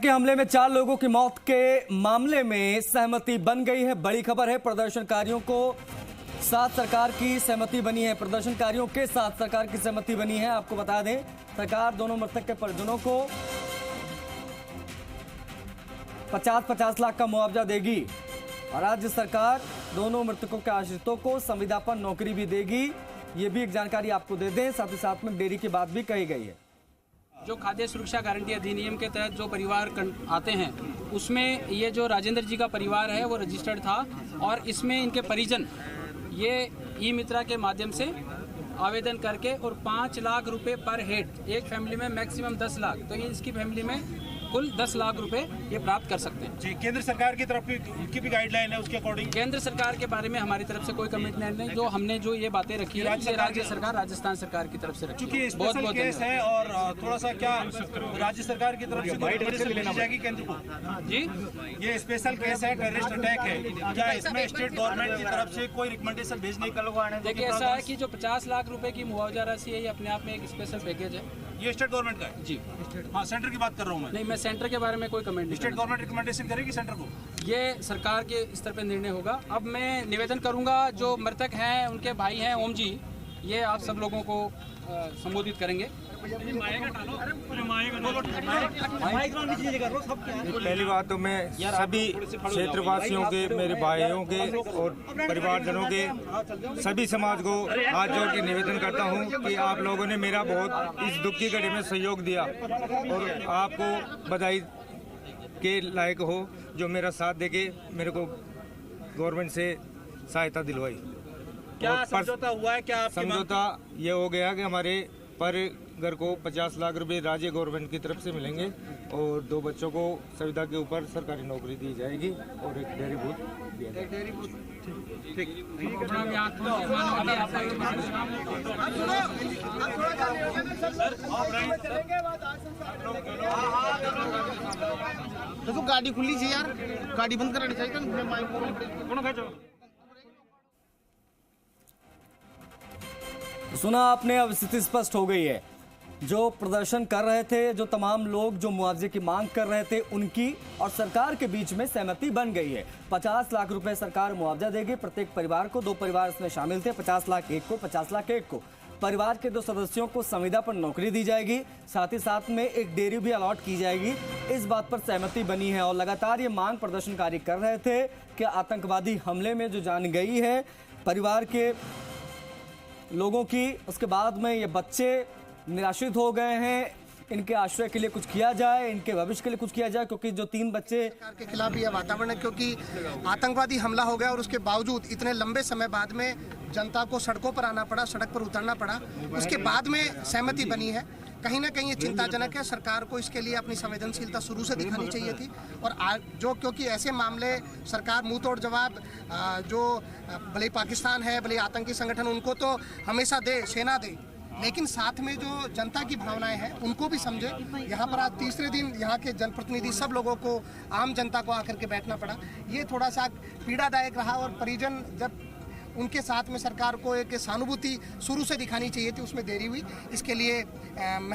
के हमले में 4 लोगों की मौत के मामले में सहमति बन गई है। बड़ी खबर है, प्रदर्शनकारियों को साथ सरकार की सहमति बनी है। प्रदर्शनकारियों के साथ सरकार की सहमति बनी है। आपको बता दें, सरकार दोनों मृतक के परिजनों को 50-50 लाख का मुआवजा देगी और राज्य सरकार दोनों मृतकों के आश्रितों को संविदा पर नौकरी भी देगी। ये भी एक जानकारी आपको दे दें। साथ ही साथ में देरी की बात भी कही गई है। जो खाद्य सुरक्षा गारंटी अधिनियम के तहत जो परिवार आते हैं, उसमें ये जो राजेंद्र जी का परिवार है वो रजिस्टर्ड था और इसमें इनके परिजन ये ई मित्रा के माध्यम से आवेदन करके और 5 लाख रुपए पर हेड, एक फैमिली में मैक्सिमम 10 लाख, तो ये इसकी फैमिली में कुल 10 लाख रुपए ये प्राप्त कर सकते हैं। जी, केंद्र सरकार की तरफ की भी गाइडलाइन है, उसके अकॉर्डिंग केंद्र सरकार के बारे में हमारी तरफ से कोई कमिटमेंट नहीं। जो हमने जो ये बातें रखी है राज्य सरकार, राजस्थान सरकार की तरफ से रखी है। बहुत बहुत केस है और थोड़ा सा क्या राज्य सरकार की तरफ से जाएगी केंद्र को? जी, ये स्पेशल केस है, टेररिस्ट अटैक है, क्या इसमें स्टेट गवर्नमेंट की तरफ से कोई रिकमेंडेशन भेजने का लोग आने? देखिए, ऐसा है कि जो 50 लाख रुपए की मुआवजा राशि है, ये अपने आप में एक स्पेशल पैकेज है। ये स्टेट गवर्नमेंट का है? जी हाँ, सेंटर की बात कर रहा हूँ मैं। नहीं, मैं सेंटर के बारे में कोई कमेंट नहीं। स्टेट गवर्नमेंट रिकमेंडेशन करेगी सेंटर को? ये सरकार के स्तर पे निर्णय होगा। अब मैं निवेदन करूंगा, जो मृतक हैं उनके भाई हैं ओम जी, ये आप सब लोगों को संबोधित करेंगे। पहली बात तो मैं सभी क्षेत्रवासियों के, मेरे भाइयों के और परिवारजनों के सभी समाज को हाथ जोड़ के निवेदन करता हूं कि आप लोगों ने मेरा बहुत इस दुख की घड़ी में सहयोग दिया और आपको बधाई के लायक हो जो मेरा साथ देके मेरे को गवर्नमेंट से सहायता दिलवाई। क्या समझौता हुआ है? क्या समझौता ये हो गया कि हमारे पर घर को 50 लाख रुपए राज्य गवर्नमेंट की तरफ से मिलेंगे और 2 बच्चों को संविदा के ऊपर सरकारी नौकरी दी जाएगी और एक डेयरी बूथ दिया जाएगा। देखो, गाड़ी खुली थी यार, गाड़ी बंद करानी चाहिए। सुना आपने, अब स्थिति स्पष्ट हो गई है। जो प्रदर्शन कर रहे थे, जो तमाम लोग जो मुआवजे की मांग कर रहे थे, उनकी और सरकार के बीच में सहमति बन गई है। 50 लाख रुपए सरकार मुआवजा देगी प्रत्येक परिवार को। 2 परिवार इसमें शामिल थे, 50 लाख एक को, 50 लाख एक को। परिवार के 2 सदस्यों को संविदा पर नौकरी दी जाएगी। साथ ही साथ में एक डेयरी भी अलॉट की जाएगी। इस बात पर सहमति बनी है और लगातार ये मांग प्रदर्शनकारी कर रहे थे कि आतंकवादी हमले में जो जान गई है परिवार के लोगों की, उसके बाद में ये बच्चे निराश्रित हो गए हैं, इनके आश्रय के लिए कुछ किया जाए, इनके भविष्य के लिए कुछ किया जाए, क्योंकि जो 3 बच्चे के खिलाफ यह वातावरण है, क्योंकि आतंकवादी हमला हो गया और उसके बावजूद इतने लंबे समय बाद में जनता को सड़कों पर आना पड़ा, सड़क पर उतरना पड़ा, उसके बाद में सहमति बनी है। कहीं ना कहीं ये चिंताजनक है। सरकार को इसके लिए अपनी संवेदनशीलता शुरू से दिखानी चाहिए थी और जो क्योंकि ऐसे मामले सरकार मुंह तोड़ जवाब जो भले पाकिस्तान है, भले आतंकी संगठन, उनको तो हमेशा दे, सेना दे, लेकिन साथ में जो जनता की भावनाएं हैं उनको भी समझे। यहाँ पर आज तीसरे दिन यहाँ के जनप्रतिनिधि सब लोगों को, आम जनता को आकर के बैठना पड़ा। ये थोड़ा सा पीड़ादायक रहा और परिजन जब उनके साथ में सरकार को एक सहानुभूति शुरू से दिखानी चाहिए थी, उसमें देरी हुई। इसके लिए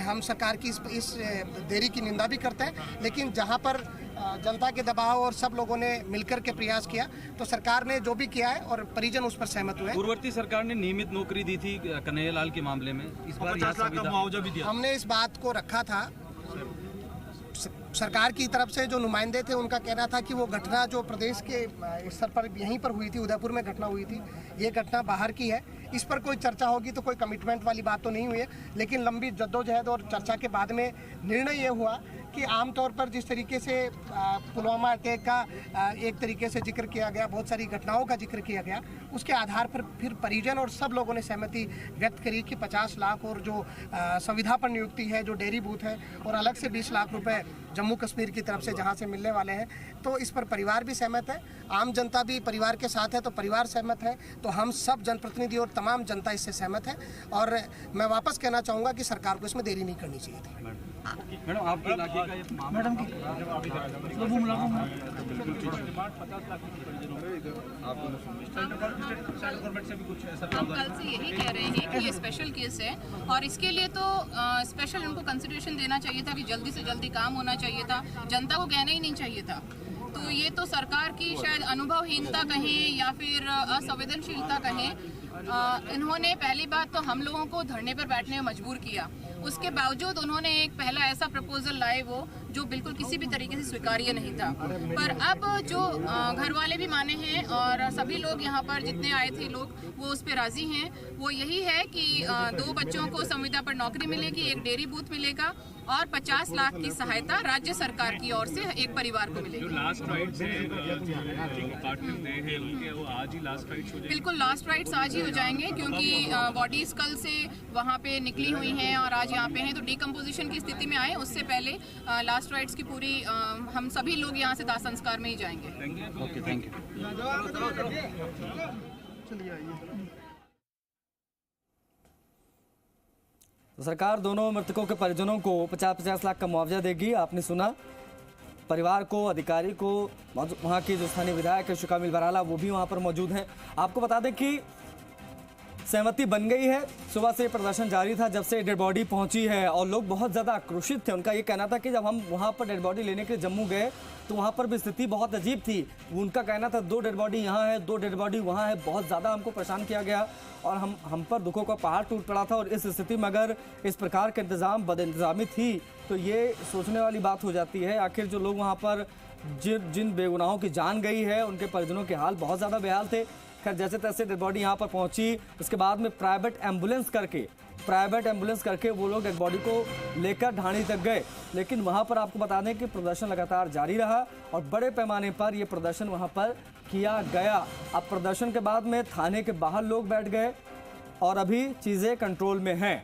हम सरकार की इस देरी की निंदा भी करते हैं, लेकिन जहाँ पर जनता के दबाव और सब लोगों ने मिलकर के प्रयास किया तो सरकार ने जो भी किया है और परिजन उस पर सहमत हुए। पूर्ववर्ती सरकार ने नियमित नौकरी दी थी कन्हैयालाल के मामले में, इस बार 50 लाख का मुआवजा भी दिया। हमने इस बात को रखा था, सरकार की तरफ से जो नुमाइंदे थे उनका कहना था कि वो घटना जो प्रदेश के स्तर पर यहीं पर हुई थी, उदयपुर में घटना हुई थी, ये घटना बाहर की है, इस पर कोई चर्चा होगी तो कोई कमिटमेंट वाली बात तो नहीं हुई है। लेकिन लंबी जद्दोजहद और चर्चा के बाद में निर्णय ये हुआ कि आमतौर पर जिस तरीके से पुलवामा अटैक का एक तरीके से जिक्र किया गया, बहुत सारी घटनाओं का जिक्र किया गया, उसके आधार पर फिर परिजन और सब लोगों ने सहमति व्यक्त करी कि 50 लाख और जो संविदा पर नियुक्ति है, जो डेयरी बूथ है, और अलग से 20 लाख रुपए जम्मू कश्मीर की तरफ से जहां से मिलने वाले हैं, तो इस पर परिवार भी सहमत है, आम जनता भी परिवार के साथ है, तो परिवार सहमत है, तो हम सब जनप्रतिनिधि और तमाम जनता इससे सहमत है। और मैं वापस कहना चाहूँगा कि सरकार को इसमें देरी नहीं करनी चाहिए थी। मैडम आपके इलाके का ये मैडम हम कल से यही कह रहे हैं कि ये स्पेशल केस है और इसके लिए तो स्पेशल उनको कंसिडरेशन देना चाहिए था कि जल्दी से जल्दी काम होना चाहिए था, जनता को कहना ही नहीं चाहिए था। तो ये तो सरकार की शायद अनुभवहीनता कहें या फिर असंवेदनशीलता कहें। इन्होंने पहली बात तो हम लोगों को धरने पर बैठने में मजबूर किया, उसके बावजूद उन्होंने एक पहला ऐसा प्रपोजल लाए वो जो बिल्कुल किसी भी तरीके से स्वीकार्य नहीं था। पर अब जो घर वाले भी माने हैं और सभी लोग यहाँ पर जितने आए थे लोग वो उस पर राजी हैं, वो यही है कि 2 बच्चों को संविदा पर नौकरी मिलेगी, एक डेयरी बूथ मिलेगा और 50 लाख की सहायता राज्य सरकार की ओर से एक परिवार को मिलेगी। बिल्कुल लास्ट राइट्स आज ही हो जाएंगे क्योंकि बॉडीज कल से वहाँ पे निकली हुई हैं और आज यहाँ पे हैं, तो डिकम्पोजिशन की स्थिति में आए उससे पहले लास्ट राइट्स की पूरी हम सभी लोग यहाँ से दाह संस्कार में ही जाएंगे। Okay, thank you. तो सरकार दोनों मृतकों के परिजनों को 50-50 लाख का मुआवजा देगी। आपने सुना, परिवार को, अधिकारी को, वहाँ के जो स्थानीय विधायक शुकामिल बराला वो भी वहाँ पर मौजूद हैं। आपको बता दें कि सहमति बन गई है। सुबह से प्रदर्शन जारी था जब से डेड बॉडी पहुंची है और लोग बहुत ज़्यादा आक्रोशित थे। उनका ये कहना था कि जब हम वहाँ पर डेड बॉडी लेने के लिए जम्मू गए तो वहाँ पर भी स्थिति बहुत अजीब थी। उनका कहना था 2 डेड बॉडी यहाँ है, 2 डेड बॉडी वहाँ है, बहुत ज़्यादा हमको परेशान किया गया और हम पर दुखों का पहाड़ टूट पड़ा था। और इस स्थिति में अगर इस प्रकार का इंतज़ाम बदइंतज़ामी थी तो ये सोचने वाली बात हो जाती है। आखिर जो लोग वहाँ पर जिन बेगुनाहों की जान गई है उनके परिजनों के हाल बहुत ज़्यादा बेहाल थे। खैर जैसे तैसे डेड बॉडी यहाँ पर पहुँची, उसके बाद में प्राइवेट एम्बुलेंस करके वो लोग डेड बॉडी को लेकर ढाणी तक गए। लेकिन वहाँ पर आपको बता दें कि प्रदर्शन लगातार जारी रहा और बड़े पैमाने पर ये प्रदर्शन वहाँ पर किया गया। अब प्रदर्शन के बाद में थाने के बाहर लोग बैठ गए और अभी चीज़ें कंट्रोल में हैं।